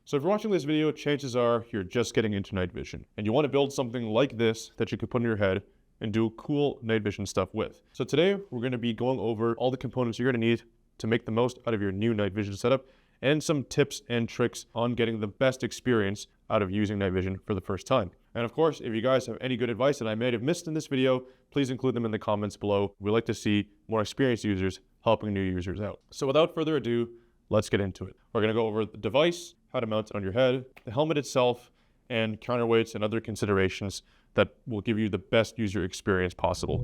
So if you're watching this video, chances are you're just getting into night vision and you want to build something like this that you could put in your head and do cool night vision stuff with. So today we're going to be going over all the components you're going to need to make the most out of your new night vision setup and some tips and tricks on getting the best experience out of using night vision for the first time. And of course, if you guys have any good advice that I may have missed in this video, please include them in the comments below. We like to see more experienced users helping new users out. So without further ado, let's get into it. We're going to go over the device, how to mount it on your head, the helmet itself, and counterweights and other considerations that will give you the best user experience possible.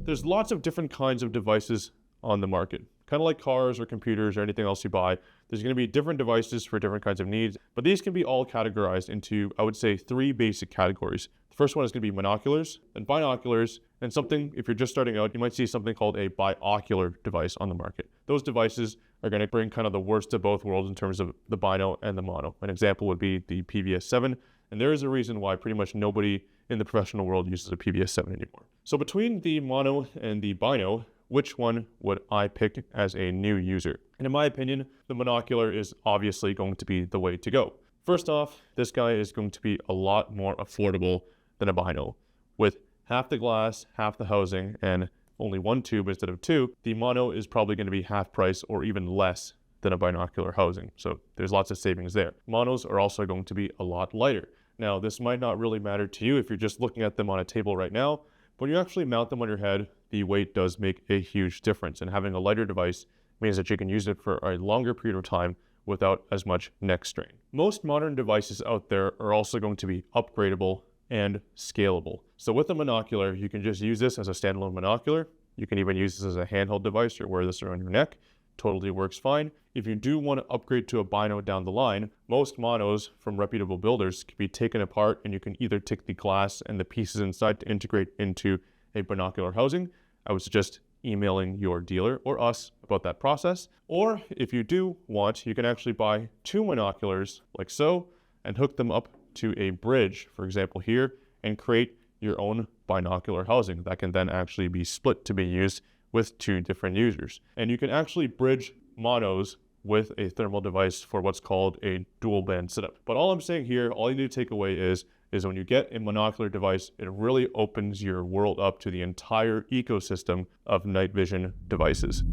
There's lots of different kinds of devices on the market. Kind of like cars or computers or anything else you buy, there's going to be different devices for different kinds of needs, but these can be all categorized into, I would say, 3 basic categories. The first one is going to be monoculars, then binoculars, and something, if you're just starting out, you might see something called a biocular device on the market. Those devices are going to bring kind of the worst of both worlds in terms of the bino and the mono. An example would be the PVS-7, and there is a reason why pretty much nobody in the professional world uses a PVS-7 anymore. So between the mono and the bino, which one would I pick as a new user? And in my opinion, the monocular is obviously going to be the way to go. First off, this guy is going to be a lot more affordable than a bino. With half the glass, half the housing, and only 1 tube instead of 2, the mono is probably going to be half price or even less than a binocular housing. So there's lots of savings there. Monos are also going to be a lot lighter. Now, this might not really matter to you if you're just looking at them on a table right now, but when you actually mount them on your head, the weight does make a huge difference. And having a lighter device means that you can use it for a longer period of time without as much neck strain. Most modern devices out there are also going to be upgradable and scalable. So with a monocular, you can just use this as a standalone monocular. You can even use this as a handheld device or wear this around your neck. Totally works fine. If you do want to upgrade to a bino down the line, most monos from reputable builders can be taken apart and you can either take the glass and the pieces inside to integrate into a binocular housing. I would suggest emailing your dealer or us about that process. Or if you do want, you can actually buy 2 monoculars like so and hook them up to a bridge, for example here, and create your own binocular housing that can then actually be split to be used with 2 different users. And you can actually bridge monos with a thermal device for what's called a dual band setup. But all I'm saying here, all you need to take away is when you get a monocular device, it really opens your world up to the entire ecosystem of night vision devices.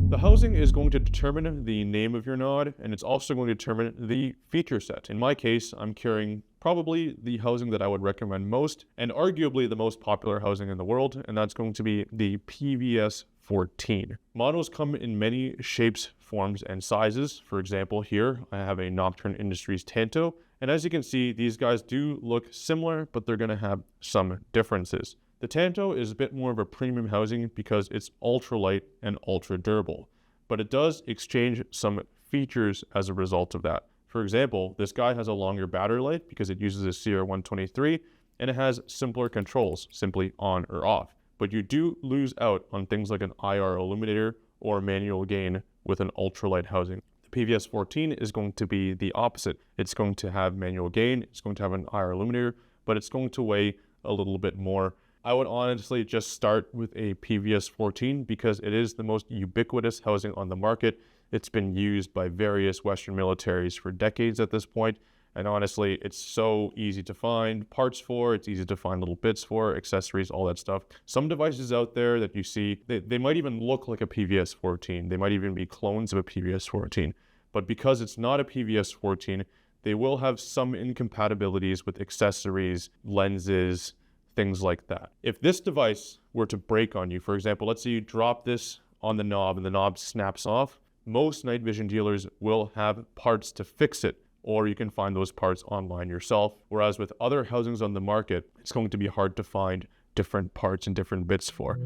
The housing is going to determine the name of your NOD, and it's also going to determine the feature set. In my case, I'm carrying probably the housing that I would recommend most, and arguably the most popular housing in the world, and that's going to be the PVS-14. Monos come in many shapes, forms, and sizes. For example, here I have a Nocturne Industries Tanto, and as you can see, these guys do look similar, but they're going to have some differences. The Tanto is a bit more of a premium housing because it's ultra light and ultra durable, but it does exchange some features as a result of that. For example, this guy has a longer battery life because it uses a CR123 and it has simpler controls, simply on or off. But you do lose out on things like an IR illuminator or manual gain with an ultralight housing. The PVS-14 is going to be the opposite. It's going to have manual gain, it's going to have an IR illuminator, but it's going to weigh a little bit more. I would honestly just start with a PVS-14 because it is the most ubiquitous housing on the market. It's been used by various Western militaries for decades at this point. And honestly, it's so easy to find parts for, it's easy to find little bits for, accessories, all that stuff. Some devices out there that you see, they might even look like a PVS-14. They might even be clones of a PVS-14. But because it's not a PVS-14, they will have some incompatibilities with accessories, lenses, things like that. If this device were to break on you, for example, let's say you drop this on the knob and the knob snaps off, most night vision dealers will have parts to fix it, or you can find those parts online yourself. Whereas with other housings on the market, it's going to be hard to find different parts and different bits for.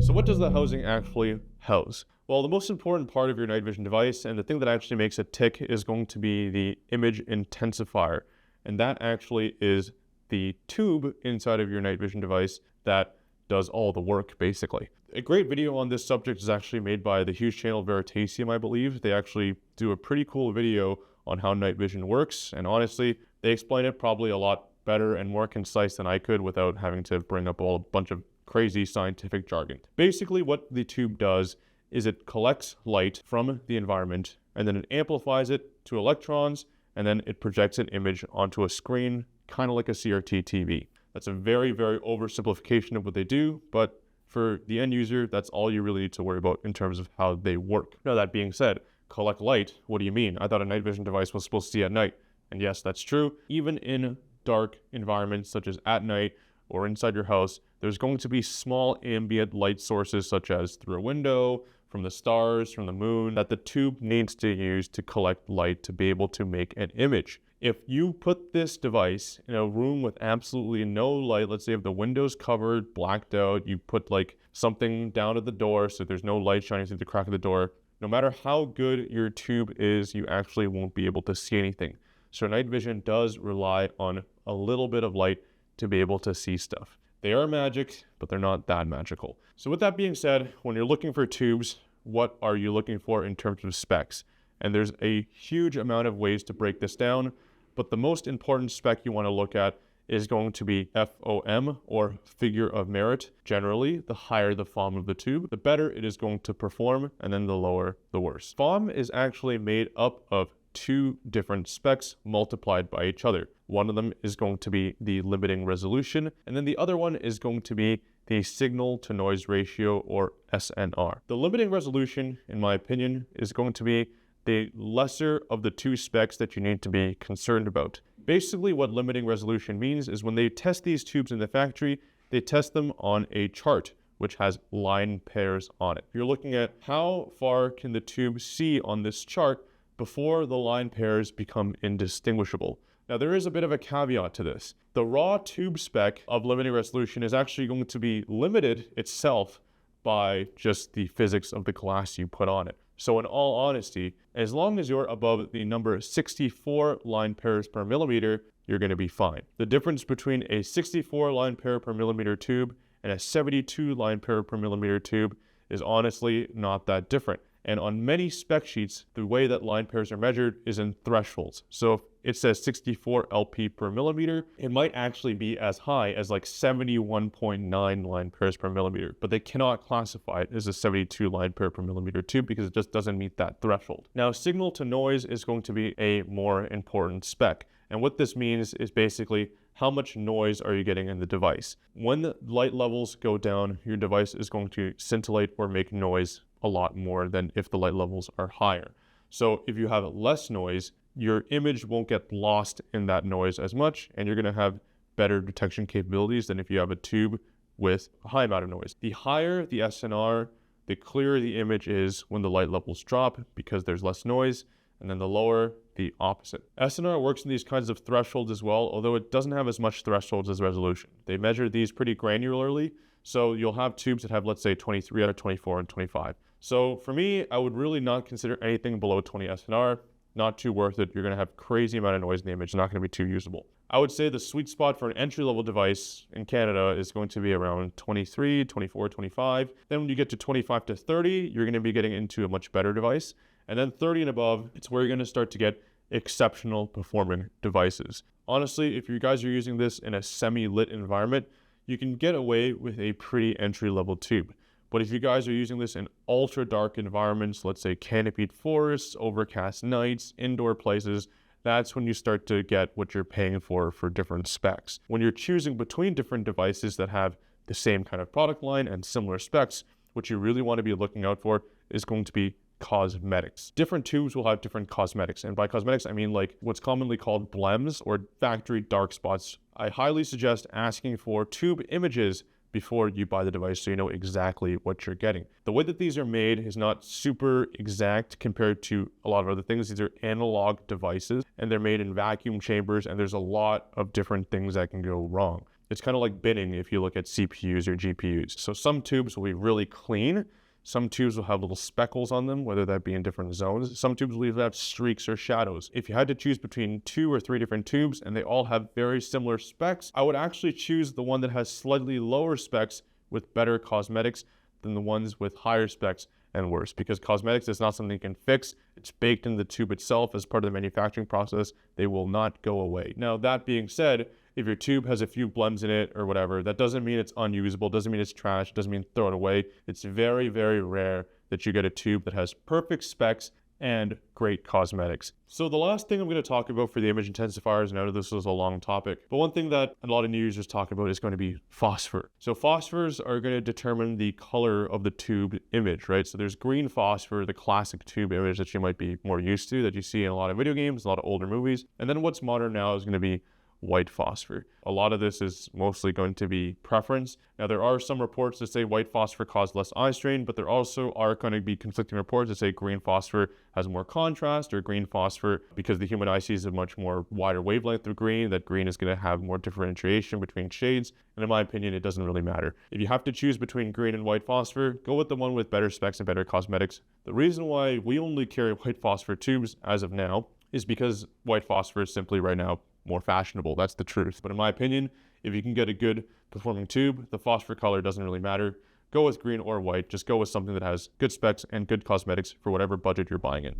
So what does the housing actually house? Well, the most important part of your night vision device, and the thing that actually makes it tick, is going to be the image intensifier. And that actually is the tube inside of your night vision device that does all the work, basically. A great video on this subject is actually made by the huge channel Veritasium, I believe. They actually do a pretty cool video on how night vision works. And honestly, they explain it probably a lot better and more concise than I could without having to bring up a bunch of crazy scientific jargon. Basically, what the tube does is it collects light from the environment and then it amplifies it to electrons and then it projects an image onto a screen, kind of like a CRT TV. That's a very, very oversimplification of what they do, but for the end user, that's all you really need to worry about in terms of how they work. Now, that being said, collect light, what do you mean? I thought a night vision device was supposed to see at night. And yes, that's true. Even in dark environments, such as at night or inside your house, there's going to be small ambient light sources, such as through a window, from the stars, from the moon, that the tube needs to use to collect light to be able to make an image. If you put this device in a room with absolutely no light, let's say if the window's covered, blacked out, you put like something down at the door so there's no light shining through the crack of the door, no matter how good your tube is, you actually won't be able to see anything. So night vision does rely on a little bit of light to be able to see stuff. They are magic, but they're not that magical. So with that being said, when you're looking for tubes, what are you looking for in terms of specs? And there's a huge amount of ways to break this down, but the most important spec you want to look at is going to be FOM, or figure of merit. Generally, the higher the FOM of the tube, the better it is going to perform, and then the lower, the worse. FOM is actually made up of two different specs multiplied by each other. One of them is going to be the limiting resolution, and then the other one is going to be the signal to noise ratio, or SNR. The limiting resolution, in my opinion, is going to be the lesser of the two specs that you need to be concerned about. Basically, what limiting resolution means is when they test these tubes in the factory, they test them on a chart which has line pairs on it. You're looking at how far can the tube see on this chart before the line pairs become indistinguishable. Now, there is a bit of a caveat to this. The raw tube spec of limiting resolution is actually going to be limited itself by just the physics of the glass you put on it. So in all honesty, as long as you're above the number 64 line pairs per millimeter, you're going to be fine. The difference between a 64 line pair per millimeter tube and a 72 line pair per millimeter tube is honestly not that different. And on many spec sheets, the way that line pairs are measured is in thresholds. So if it says 64 LP per millimeter, it might actually be as high as like 71.9 line pairs per millimeter, but they cannot classify it as a 72 line pair per millimeter tube because it just doesn't meet that threshold. Now, signal to noise is going to be a more important spec. And what this means is basically how much noise are you getting in the device. When the light levels go down, your device is going to scintillate or make noise a lot more than if the light levels are higher. So if you have less noise, your image won't get lost in that noise as much, and you're going to have better detection capabilities than if you have a tube with a high amount of noise. The higher the SNR, the clearer the image is when the light levels drop because there's less noise, and then the lower, the opposite. SNR works in these kinds of thresholds as well, although it doesn't have as much thresholds as resolution. They measure these pretty granularly, so you'll have tubes that have, let's say, 23 out of 24 and 25. So for me, I would really not consider anything below 20 SNR. Not too worth it. You're going to have crazy amount of noise in the image. It's not going to be too usable. I would say the sweet spot for an entry-level device in Canada is going to be around 23, 24, 25. Then when you get to 25 to 30, you're going to be getting into a much better device. And then 30 and above, it's where you're going to start to get exceptional performing devices. Honestly, if you guys are using this in a semi-lit environment, you can get away with a pretty entry-level tube. But if you guys are using this in ultra dark environments, let's say canopied forests, overcast nights, indoor places, that's when you start to get what you're paying for different specs. When you're choosing between different devices that have the same kind of product line and similar specs, what you really want to be looking out for is going to be cosmetics. Different tubes will have different cosmetics. And by cosmetics, I mean like what's commonly called blems or factory dark spots. I highly suggest asking for tube images before you buy the device so you know exactly what you're getting. The way that these are made is not super exact compared to a lot of other things. These are analog devices and they're made in vacuum chambers, and there's a lot of different things that can go wrong. It's kind of like binning if you look at CPUs or GPUs. So some tubes will be really clean. Some tubes will have little speckles on them, whether that be in different zones. Some tubes will even have streaks or shadows. If you had to choose between 2 or 3 different tubes and they all have very similar specs, I would actually choose the one that has slightly lower specs with better cosmetics than the ones with higher specs and worse, because cosmetics is not something you can fix. It's baked in the tube itself as part of the manufacturing process. They will not go away. Now, that being said, if your tube has a few blends in it or whatever, that doesn't mean it's unusable, doesn't mean it's trash, doesn't mean throw it away. It's very, very rare that you get a tube that has perfect specs and great cosmetics. So the last thing I'm going to talk about for the image intensifiers, and I know this was a long topic, but one thing that a lot of new users talk about is going to be phosphor. So phosphors are going to determine the color of the tube image, right? So there's green phosphor, the classic tube image that you might be more used to, that you see in a lot of video games, a lot of older movies. And then what's modern now is going to be white phosphor. A lot of this is mostly going to be preference. Now, there are some reports that say white phosphor causes less eye strain, but there also are going to be conflicting reports that say green phosphor has more contrast, or green phosphor, because the human eye sees a much more wider wavelength of green, that green is going to have more differentiation between shades. And in my opinion, it doesn't really matter. If you have to choose between green and white phosphor, go with the one with better specs and better cosmetics. The reason why we only carry white phosphor tubes as of now is because white phosphor is simply right now more fashionable. That's the truth. But in my opinion, if you can get a good performing tube, the phosphor color doesn't really matter. Go with green or white. Just go with something that has good specs and good cosmetics for whatever budget you're buying in.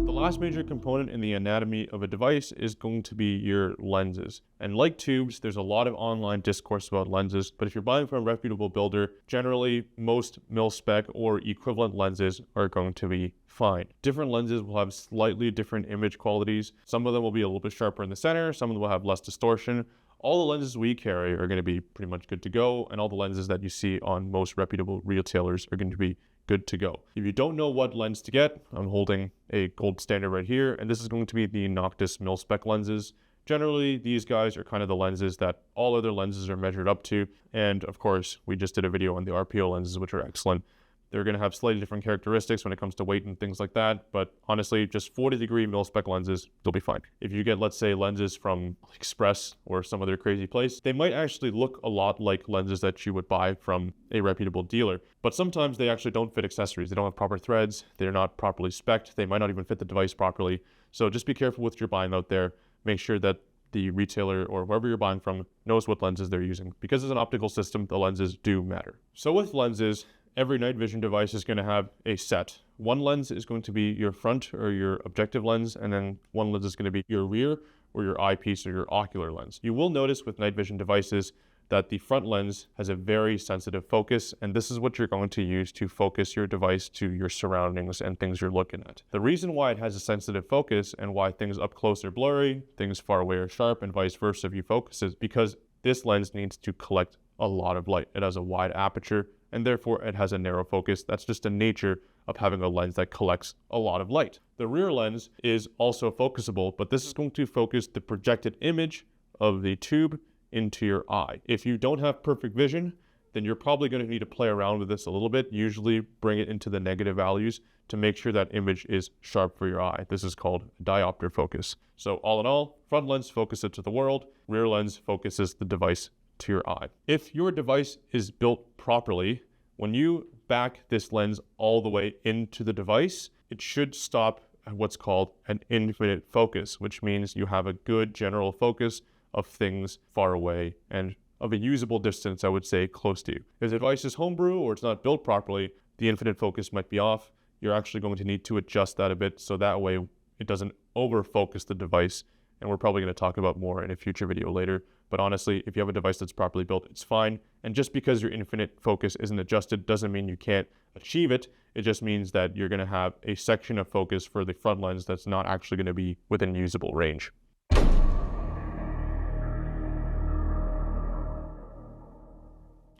The last major component in the anatomy of a device is going to be your lenses. And like tubes, there's a lot of online discourse about lenses, but if you're buying from a reputable builder, generally most mil-spec or equivalent lenses are going to be fine. Different lenses will have slightly different image qualities. Some of them will be a little bit sharper in the center, some of them will have less distortion. All the lenses we carry are going to be pretty much good to go, and all the lenses that you see on most reputable retailers are going to be good to go. If you don't know what lens to get, I'm holding a gold standard right here, and this is going to be the Noctis mil-spec lenses. Generally, these guys are kind of the lenses that all other lenses are measured up to, and of course, we just did a video on the RPO lenses, which are excellent. They're going to have slightly different characteristics when it comes to weight and things like that, but honestly, just 40-degree mil-spec lenses, they'll be fine. If you get, let's say, lenses from Express or some other crazy place, they might actually look a lot like lenses that you would buy from a reputable dealer, but sometimes they actually don't fit accessories. They don't have proper threads, they're not properly spec'd, they might not even fit the device properly. So just be careful with what you're buying out there. Make sure that the retailer or whoever you're buying from knows what lenses they're using. Because it's an optical system, the lenses do matter. So with lenses, every night vision device is going to have a set. One lens is going to be your front or your objective lens, and then one lens is going to be your rear or your eyepiece or your ocular lens. You will notice with night vision devices that the front lens has a very sensitive focus, and this is what you're going to use to focus your device to your surroundings and things you're looking at. The reason why it has a sensitive focus and why things up close are blurry, things far away are sharp, and vice versa if you focus is because this lens needs to collect a lot of light. It has a wide aperture, and therefore it has a narrow focus. That's just the nature of having a lens that collects a lot of light. The rear lens is also focusable, but this is going to focus the projected image of the tube into your eye. If you don't have perfect vision, then you're probably going to need to play around with this a little bit, usually bring it into the negative values to make sure that image is sharp for your eye. This is called diopter focus. So all in all, front lens focuses to the world, rear lens focuses the device to your eye. If your device is built properly, when you back this lens all the way into the device, it should stop at what's called an infinite focus, which means you have a good general focus of things far away and of a usable distance, I would say, close to you. If the device is homebrew or it's not built properly, the infinite focus might be off. You're actually going to need to adjust that a bit so that way it doesn't over-focus the device. And we're probably going to talk about more in a future video later. But honestly, if you have a device that's properly built, it's fine. And just because your infinite focus isn't adjusted doesn't mean you can't achieve it. It just means that you're going to have a section of focus for the front lens that's not actually going to be within usable range.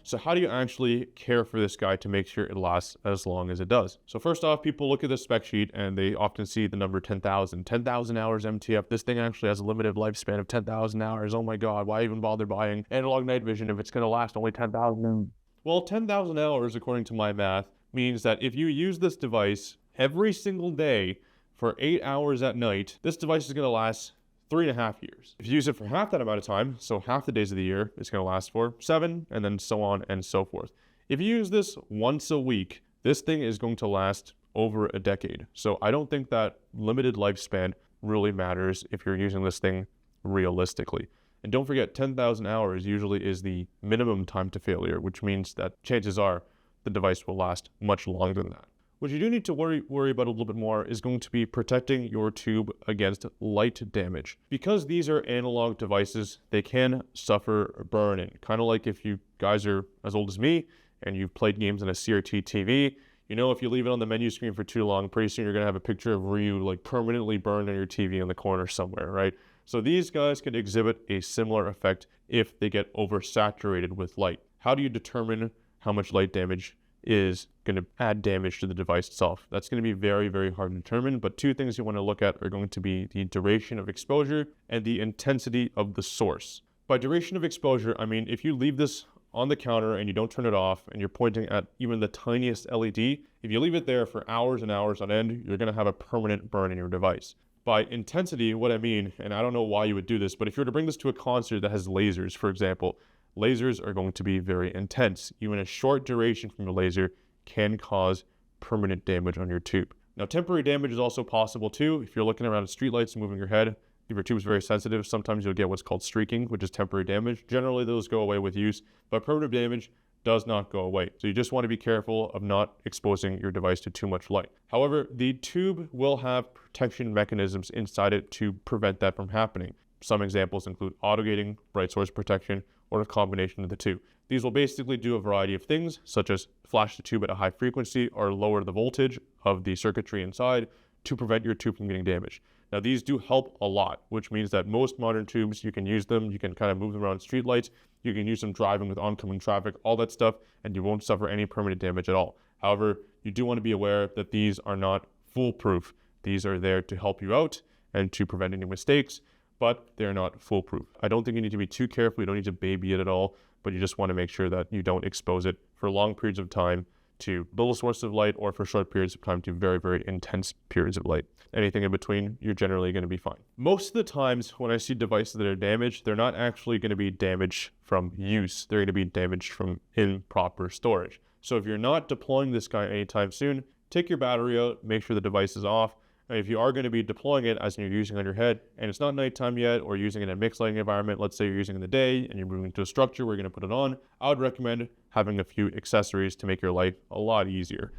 So how do you actually care for this guy to make sure it lasts as long as it does? So first off, people look at the spec sheet and they often see the number 10,000. 10,000 hours MTF. This thing actually has a limited lifespan of 10,000 hours. Oh my God, why even bother buying analog night vision if it's going to last only 10,000? Well, 10,000 hours, according to my math, means that if you use this device every single day for 8 hours at night, this device is going to last 3.5 years. If you use it for half that amount of time, so half the days of the year, it's going to last for 7, and then so on and so forth. If you use this once a week, this thing is going to last over a decade. So I don't think that limited lifespan really matters if you're using this thing realistically. And don't forget, 10,000 hours usually is the minimum time to failure, which means that chances are the device will last much longer than that. What you do need to worry about a little bit more is going to be protecting your tube against light damage. Because these are analog devices, they can suffer burn-in. Kind of like if you guys are as old as me and you've played games on a CRT TV, you know, if you leave it on the menu screen for too long, pretty soon you're gonna have a picture of Ryu like permanently burned on your TV in the corner somewhere, right? So these guys could exhibit a similar effect if they get oversaturated with light. How do you determine how much light damage is going to add damage to the device itself? That's going to be very, very hard to determine, but two things you want to look at are going to be the duration of exposure and the intensity of the source. By duration of exposure, I mean if you leave this on the counter and you don't turn it off and you're pointing at even the tiniest LED, if you leave it there for hours and hours on end, you're going to have a permanent burn in your device. By intensity, what I mean, and I don't know why you would do this, but if you were to bring this to a concert that has lasers, for example, lasers are going to be very intense. Even a short duration from a laser can cause permanent damage on your tube. Now, temporary damage is also possible too. If you're looking around at streetlights and moving your head, if your tube is very sensitive, sometimes you'll get what's called streaking, which is temporary damage. Generally, those go away with use, but permanent damage does not go away. So you just want to be careful of not exposing your device to too much light. However, the tube will have protection mechanisms inside it to prevent that from happening. Some examples include autogating, bright source protection, or a combination of the two. These will basically do a variety of things, such as flash the tube at a high frequency or lower the voltage of the circuitry inside to prevent your tube from getting damaged. Now, these do help a lot, which means that most modern tubes, you can use them, you can kind of move them around streetlights, you can use them driving with oncoming traffic, all that stuff, and you won't suffer any permanent damage at all. However, you do want to be aware that these are not foolproof. These are there to help you out and to prevent any mistakes, but they're not foolproof. I don't think you need to be too careful. You don't need to baby it at all, but you just want to make sure that you don't expose it for long periods of time to little sources of light or for short periods of time to very, very intense periods of light. Anything in between, you're generally going to be fine. Most of the times when I see devices that are damaged, they're not actually going to be damaged from use. They're going to be damaged from improper storage. So if you're not deploying this guy anytime soon, take your battery out, make sure the device is off. And if you are going to be deploying it as you're using it on your head and it's not nighttime yet or using it in a mixed lighting environment, let's say you're using it in the day and you're moving to a structure where you're going to put it on, I would recommend having a few accessories to make your life a lot easier.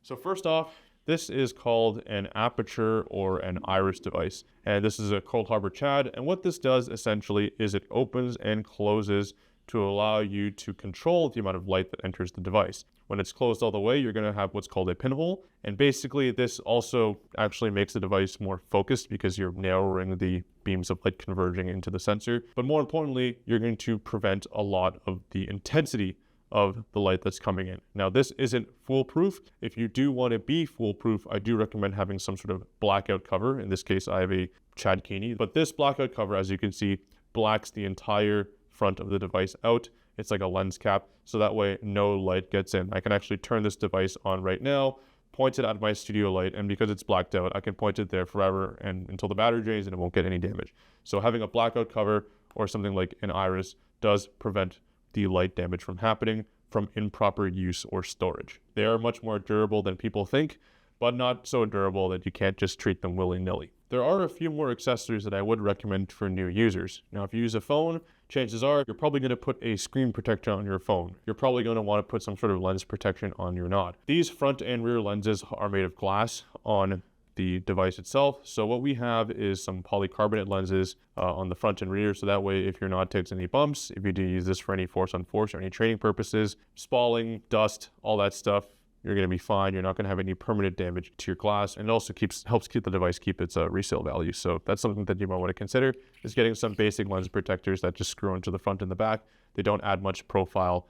So first off, this is called an aperture or an iris device. And this is a Cold Harbor CHAD. And what this does essentially is it opens and closes to allow you to control the amount of light that enters the device. When it's closed all the way, you're going to have what's called a pinhole. And basically, this also actually makes the device more focused because you're narrowing the beams of light converging into the sensor. But more importantly, you're going to prevent a lot of the intensity of the light that's coming in. Now, this isn't foolproof. If you do want to be foolproof, I do recommend having some sort of blackout cover. In this case, I have a CHAD Keeney. But this blackout cover, as you can see, blacks the entire front of the device out. It's like a lens cap, so that way no light gets in. I can actually turn this device on right now, point it at my studio light, and because it's blacked out, I can point it there forever and until the battery drains and it won't get any damage. So having a blackout cover or something like an iris does prevent the light damage from happening from improper use or storage. They are much more durable than people think, but not so durable that you can't just treat them willy-nilly. There are a few more accessories that I would recommend for new users. Now, if you use a phone, chances are you're probably going to put a screen protector on your phone. You're probably going to want to put some sort of lens protection on your Nod. These front and rear lenses are made of glass on the device itself. So what we have is some polycarbonate lenses on the front and rear. So that way, if your Nod takes any bumps, if you do use this for any force on force or any training purposes, spalling, dust, all that stuff, you're going to be fine. You're not going to have any permanent damage to your glass, and it also helps keep the device keep its resale value. So that's something that you might want to consider, is getting some basic lens protectors that just screw into the front and the back. They don't add much profile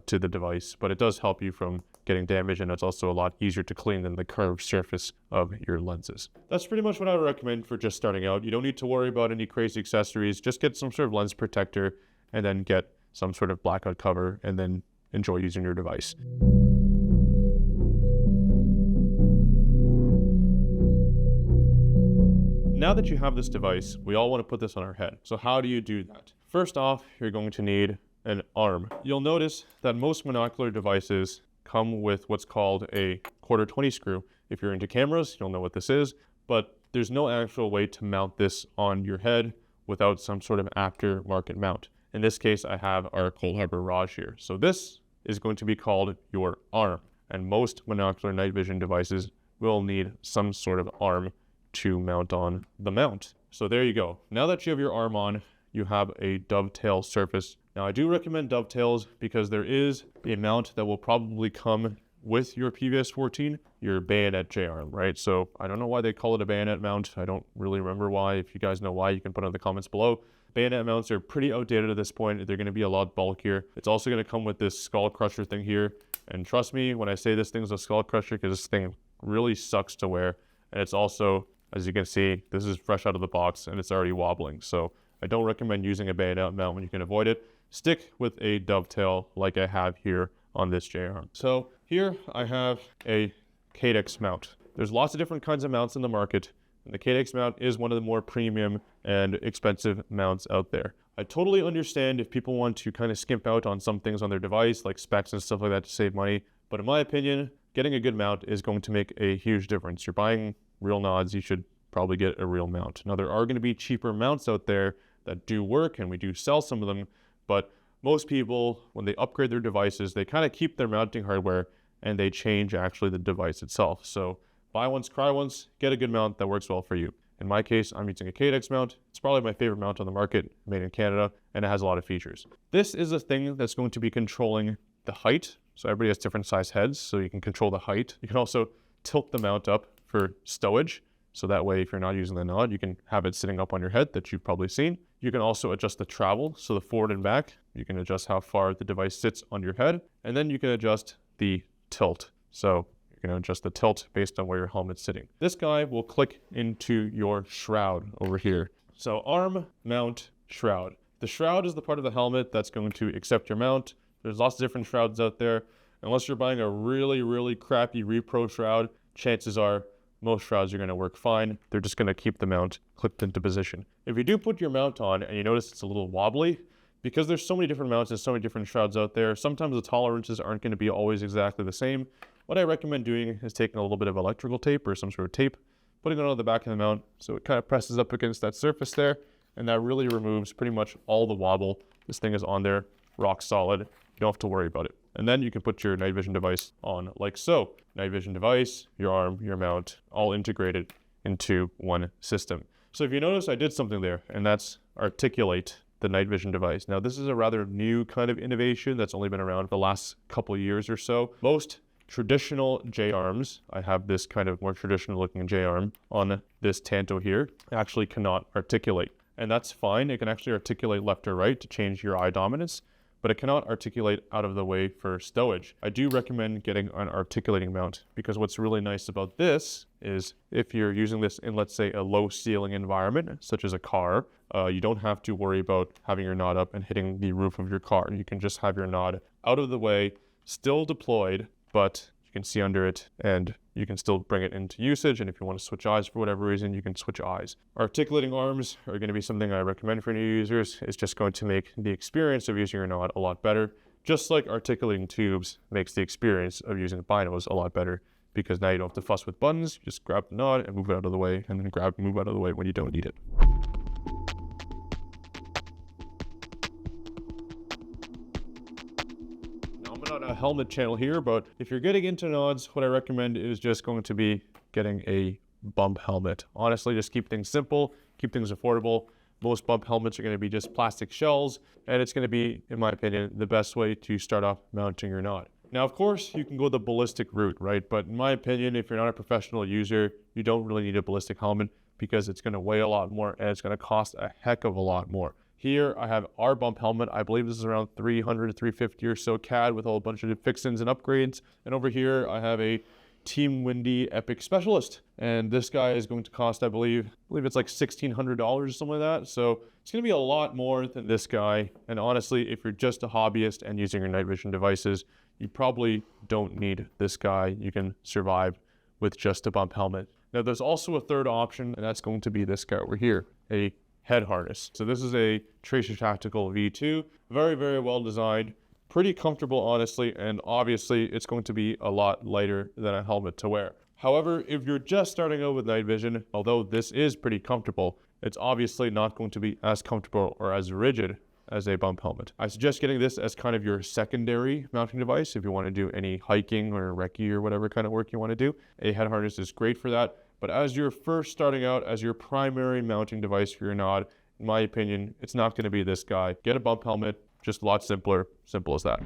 to the device, but it does help you from getting damage, and it's also a lot easier to clean than the curved surface of your lenses. That's pretty much what I would recommend for just starting out. You don't need to worry about any crazy accessories. Just get some sort of lens protector and then get some sort of blackout cover and then enjoy using your device. Now that you have this device, we all want to put this on our head. So how do you do that? First off, you're going to need an arm. You'll notice that most monocular devices come with what's called a 1/4 20 screw. If you're into cameras, you'll know what this is, but there's no actual way to mount this on your head without some sort of aftermarket mount. In this case, I have our Cold Harbor Raj here. So this is going to be called your arm, and most monocular night vision devices will need some sort of arm to mount on the mount. So there you go. Now that you have your arm on, you have a dovetail surface. Now I do recommend dovetails because there is a mount that will probably come with your PVS-14, your bayonet J-arm, right? So I don't know why they call it a bayonet mount. I don't really remember why. If you guys know why, you can put it in the comments below. Bayonet mounts are pretty outdated at this point. They're going to be a lot bulkier. It's also going to come with this skull crusher thing here. And trust me when I say this thing's a skull crusher, because this thing really sucks to wear. And it's also, as you can see, this is fresh out of the box and it's already wobbling. So I don't recommend using a bayonet mount when you can avoid it. Stick with a dovetail like I have here on this J-arm. So here I have a Cadex mount. There's lots of different kinds of mounts in the market, and the Cadex mount is one of the more premium and expensive mounts out there. I totally understand if people want to kind of skimp out on some things on their device, like specs and stuff like that, to save money. But in my opinion, getting a good mount is going to make a huge difference. You're buying real nods, you should probably get a real mount. Now, there are going to be cheaper mounts out there that do work, and we do sell some of them, but most people, when they upgrade their devices, they kind of keep their mounting hardware and they change actually the device itself. So buy once, cry once, get a good mount that works well for you. In my case, I'm using a Cadex mount. It's probably my favorite mount on the market, made in Canada, and it has a lot of features. This is a thing that's going to be controlling the height. So everybody has different size heads, so you can control the height. You can also tilt the mount up for stowage. So that way, if you're not using the nod, you can have it sitting up on your head that you've probably seen. You can also adjust the travel, so the forward and back. You can adjust how far the device sits on your head, and then you can adjust the tilt. So you can adjust the tilt based on where your helmet's sitting. This guy will click into your shroud over here. So arm, mount, shroud. The shroud is the part of the helmet that's going to accept your mount. There's lots of different shrouds out there. Unless you're buying a really, really crappy repro shroud, chances are most shrouds are going to work fine. They're just going to keep the mount clipped into position. If you do put your mount on and you notice it's a little wobbly, because there's so many different mounts and so many different shrouds out there, sometimes the tolerances aren't going to be always exactly the same. What I recommend doing is taking a little bit of electrical tape or some sort of tape, putting it on the back of the mount so it kind of presses up against that surface there, and that really removes pretty much all the wobble. This thing is on there, rock solid. You don't have to worry about it. And then you can put your night vision device on like so. Night vision device, your arm, your mount, all integrated into one system. So if you notice, I did something there, and that's articulate the night vision device. Now, this is a rather new kind of innovation that's only been around for the last couple of years or so. Most traditional J-arms, I have this kind of more traditional looking J-arm on this Tanto here, actually cannot articulate. And that's fine. It can actually articulate left or right to change your eye dominance, but it cannot articulate out of the way for stowage. I do recommend getting an articulating mount, because what's really nice about this is if you're using this in, let's say, a low ceiling environment, such as a car, you don't have to worry about having your nod up and hitting the roof of your car. You can just have your nod out of the way, still deployed, but you can see under it and you can still bring it into usage. And if you want to switch eyes for whatever reason, you can switch eyes. Articulating arms are going to be something I recommend for new users. It's just going to make the experience of using your nod a lot better. Just like articulating tubes makes the experience of using binos a lot better, because now you don't have to fuss with buttons. You just grab the nod and move it out of the way, and then grab and move out of the way when you don't need it. Not a helmet channel here, but if you're getting into nods, what I recommend is just going to be getting a bump helmet. Honestly, just keep things simple, keep things affordable. Most bump helmets are going to be just plastic shells, and it's going to be, in my opinion, the best way to start off mounting your nod. Now, of course, you can go the ballistic route, right? But in my opinion, if you're not a professional user, you don't really need a ballistic helmet, because it's going to weigh a lot more and it's going to cost a heck of a lot more. Here I have our bump helmet. I believe this is around 300 to 350 or so CAD with a whole bunch of fixins and upgrades. And over here I have a Team Windy Epic Specialist. And this guy is going to cost, I believe it's like $1,600 or something like that. So it's going to be a lot more than this guy. And honestly, if you're just a hobbyist and using your night vision devices, you probably don't need this guy. You can survive with just a bump helmet. Now there's also a third option, and that's going to be this guy over here, a head harness. So this is a Tracer Tactical V2, very, very well designed, pretty comfortable, honestly, and obviously it's going to be a lot lighter than a helmet to wear. However, if you're just starting out with night vision, although this is pretty comfortable, it's obviously not going to be as comfortable or as rigid as a bump helmet. I suggest getting this as kind of your secondary mounting device if you want to do any hiking or recce or whatever kind of work you want to do. A head harness is great for that, but as you're first starting out as your primary mounting device for your Nod, in my opinion, it's not going to be this guy. Get a bump helmet, just a lot simpler, simple as that.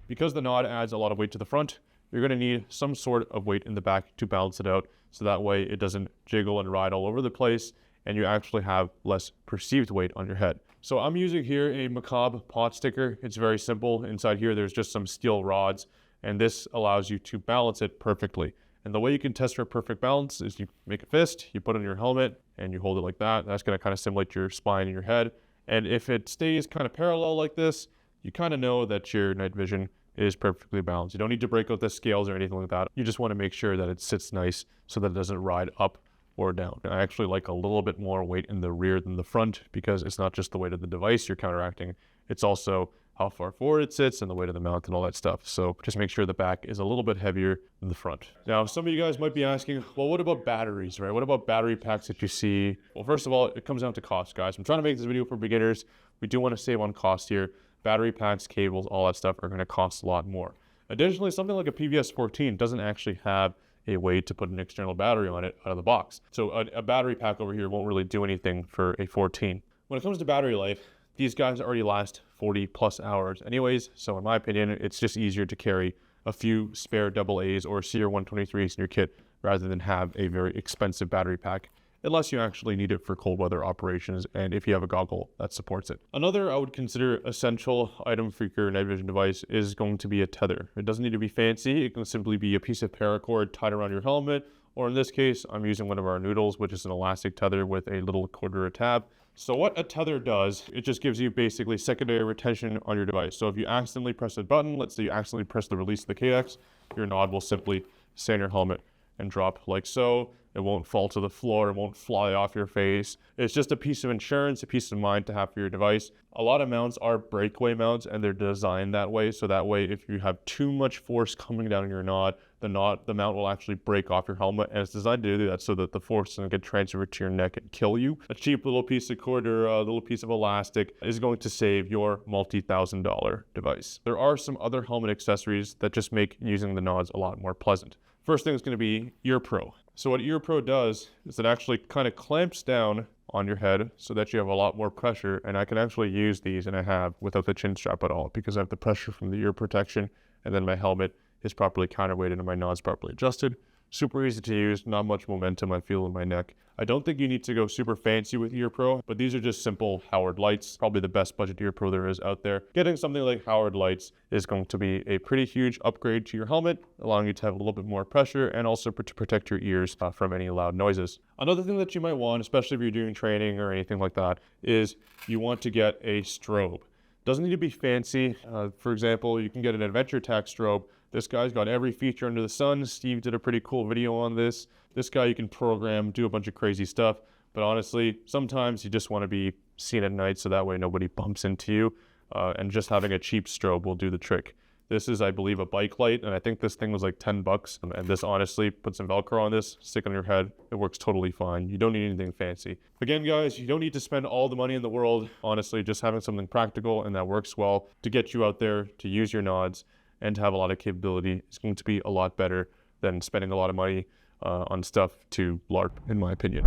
Because the Nod adds a lot of weight to the front, you're going to need some sort of weight in the back to balance it out, so that way it doesn't jiggle and ride all over the place and you actually have less perceived weight on your head. So I'm using here a Macabre pot sticker. It's very simple. Inside here there's just some steel rods, and this allows you to balance it perfectly. And the way you can test for perfect balance is you make a fist, you put it on your helmet, and you hold it like that. That's going to kind of simulate your spine and your head. And if it stays kind of parallel like this, you kind of know that your night vision is perfectly balanced. You don't need to break out the scales or anything like that. You just want to make sure that it sits nice so that it doesn't ride up or down. And I actually like a little bit more weight in the rear than the front, because it's not just the weight of the device you're counteracting, it's also how far forward it sits and the weight of the mount and all that stuff. So just make sure the back is a little bit heavier than the front. Now, some of you guys might be asking, well, what about batteries, right? What about battery packs that you see? Well, first of all, it comes down to cost, guys. I'm trying to make this video for beginners. We do want to save on cost here. Battery packs, cables, all that stuff are going to cost a lot more. Additionally, something like a PVS 14 doesn't actually have a way to put an external battery on it out of the box. So a battery pack over here won't really do anything for a 14. When it comes to battery life, these guys already last 40 plus hours anyways. So in my opinion, it's just easier to carry a few spare AA's or CR123s in your kit rather than have a very expensive battery pack, unless you actually need it for cold weather operations and if you have a goggle that supports it. Another I would consider essential item for your night vision device is going to be a tether. It doesn't need to be fancy. It can simply be a piece of paracord tied around your helmet, or in this case, I'm using one of our Noodles, which is an elastic tether with a little cord or a tab. So what a tether does, it just gives you basically secondary retention on your device. So if you accidentally press a button, let's say you accidentally press the release of the KX, your Nod will simply stay on your helmet and drop like so. It won't fall to the floor, it won't fly off your face. It's just a piece of insurance, a peace of mind to have for your device. A lot of mounts are breakaway mounts and they're designed that way. So that way, if you have too much force coming down your Nod, the mount will actually break off your helmet. And it's designed to do that so that the force doesn't get transferred to your neck and kill you. A cheap little piece of cord or a little piece of elastic is going to save your multi-$1,000 device. There are some other helmet accessories that just make using the Nods a lot more pleasant. First thing is going to be EarPro. So what EarPro does is it actually kind of clamps down on your head so that you have a lot more pressure, and I can actually use these, and I have, without the chin strap at all, because I have the pressure from the ear protection, and then my helmet is properly counterweighted and my Nod's properly adjusted. Super easy to use, not much momentum I feel in my neck. I don't think you need to go super fancy with EarPro, but these are just simple Howard lights, probably the best budget EarPro there is out there. Getting something like Howard lights is going to be a pretty huge upgrade to your helmet, allowing you to have a little bit more pressure and also to protect your ears from any loud noises. Another thing that you might want, especially if you're doing training or anything like that, is you want to get a strobe. Doesn't need to be fancy. For example, you can get an Adventure Tac strobe. This guy's got every feature under the sun. Steve did a pretty cool video on this. This guy you can program, do a bunch of crazy stuff. But honestly, sometimes you just want to be seen at night so that way nobody bumps into you. And just having a cheap strobe will do the trick. This is, I believe, a bike light, and I think this thing was like 10 bucks. And this, honestly, put some Velcro on this, stick on your head. It works totally fine. You don't need anything fancy. Again, guys, you don't need to spend all the money in the world. Honestly, just having something practical and that works well to get you out there to use your Nods and to have a lot of capability is going to be a lot better than spending a lot of money on stuff to LARP, in my opinion.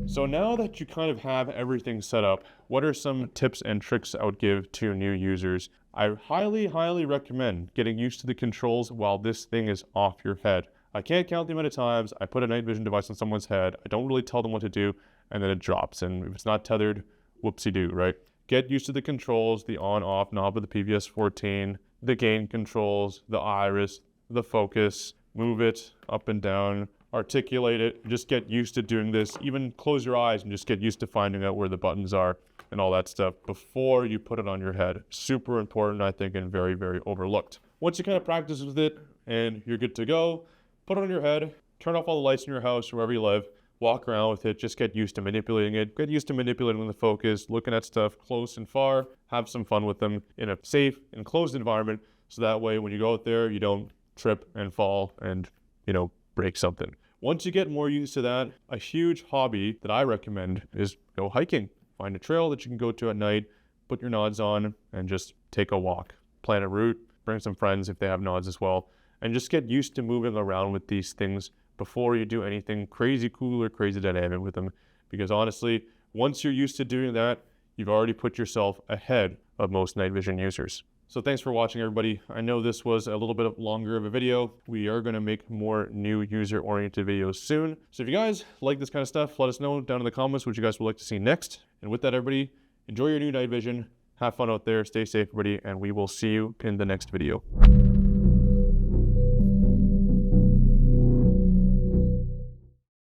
So now that you kind of have everything set up, what are some tips and tricks I would give to new users? I highly, highly recommend getting used to the controls while this thing is off your head. I can't count the amount of times I put a night vision device on someone's head, I don't really tell them what to do, and then it drops. And if it's not tethered, whoopsie-doo, right? Get used to the controls, the on-off knob of the PVS 14, the gain controls, the iris, the focus, move it up and down, articulate it, just get used to doing this. Even close your eyes and just get used to finding out where the buttons are and all that stuff before you put it on your head. Super important, I think, and very, very overlooked. Once you kind of practice with it and you're good to go, put it on your head, turn off all the lights in your house, wherever you live, walk around with it, just get used to manipulating it, get used to manipulating the focus, looking at stuff close and far, have some fun with them in a safe, enclosed environment, so that way when you go out there, you don't trip and fall and, break something. Once you get more used to that, a huge hobby that I recommend is go hiking. Find a trail that you can go to at night, put your nods on, and just take a walk. Plan a route, bring some friends if they have nods as well, and just get used to moving around with these things before you do anything crazy cool or crazy dynamic with them. Because honestly, once you're used to doing that, you've already put yourself ahead of most night vision users. So thanks for watching, everybody. I know this was a little bit longer of a video. We are going to make more new user-oriented videos soon. So if you guys like this kind of stuff, let us know down in the comments what you guys would like to see next. And with that, everybody, enjoy your new night vision. Have fun out there. Stay safe, everybody. And we will see you in the next video.